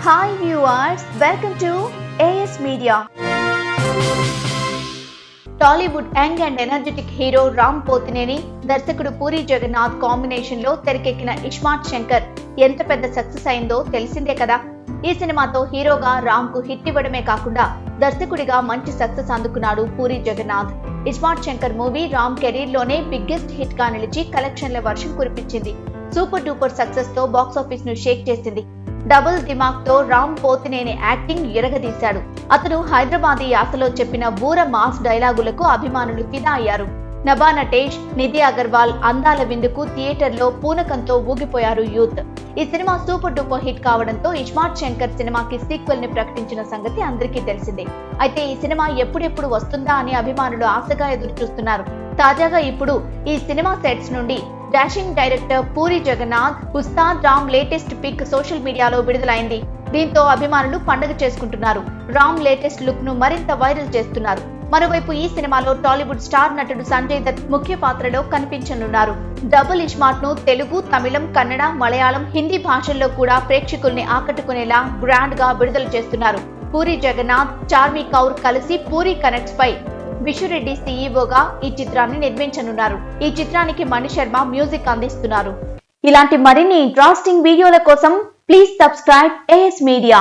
Hi viewers, welcome to AS Media. Tollywood young and energetic hero Ram Pothineni దర్శకుడు Puri Jagannadh combination లో తెరకెక్కిన ఇస్మార్ట్ శంకర్ ఎంత పెద్ద సక్సెస్ అయిందో తెలిసిందే కదా. ఈ సినిమాతో హీరోగా రామ్ కు హిట్ ఇవ్వడమే కాకుండా దర్శకుడిగా మంచి సక్సెస్ అందుకున్నాడు పూరి జగన్నాథ్. ఇస్మార్ట్ శంకర్ మూవీ రామ్ కెరీర్ లోనే బిగ్గెస్ట్ హిట్ గా నిలిచి కలెక్షన్ల వర్షం కురిపించింది. సూపర్ డూపర్ సక్సెస్ తో బాక్సాఫీస్ ను షేక్ చేసింది. డబుల్ దిమాగ్ తో రామ్ పోతినేని యాక్టింగ్ ఎరగదీశాడు. అతను హైదరాబాదీ యాసలో చెప్పిన బూర మాస్ డైలాగులకు అభిమానులు ఫిదా అయ్యారు. నభా నటేష్, నిధి అగర్వాల్ అందాల విందుకు థియేటర్లో పూనకంతో ఊగిపోయారు యూత్. ఈ సినిమా సూపర్ డూపర్ హిట్ కావడంతో ఇస్మార్ట్ శంకర్ సినిమాకి సీక్వెల్ ని ప్రకటించిన సంగతి అందరికీ తెలిసిందే. అయితే ఈ సినిమా ఎప్పుడెప్పుడు వస్తుందా అని అభిమానులు ఆశగా ఎదురు చూస్తున్నారు. తాజాగా ఇప్పుడు ఈ సినిమా సెట్స్ నుండి డాషింగ్ డైరెక్టర్ పూరి జగన్నాథ్ ఉస్తాద్ రామ్ లేటెస్ట్ పిక్ సోషల్ మీడియాలో విడుదలైంది. దీంతో అభిమానులు పండుగ చేసుకుంటున్నారు. రామ్ లేటెస్ట్ లుక్ ను మరింత వైరల్ చేస్తున్నారు. మరోవైపు ఈ సినిమాలో టాలీవుడ్ స్టార్ నటుడు సంజయ్ దత్ ముఖ్య పాత్రలో కనిపించనున్నారు. డబుల్ ఇస్మార్ట్ ను తెలుగు, తమిళం, కన్నడ, మలయాళం, హిందీ భాషల్లో కూడా ప్రేక్షకుల్ని ఆకట్టుకునేలా గ్రాండ్ గా విడుదల చేస్తున్నారు. పూరి జగన్నాథ్, చార్మి కౌర్ కలిసి పూరి కనెక్ట్స్ పై విశ్వరెడ్డి సీఈఓగా ఈ చిత్రాన్ని నిర్మించనున్నారు. ఈ చిత్రానికి మణి శర్మ మ్యూజిక్ అందిస్తున్నారు. ఇలాంటి మరిన్ని ఇంట్రెస్టింగ్ వీడియోల కోసం ప్లీజ్ సబ్స్క్రైబ్ AS Media.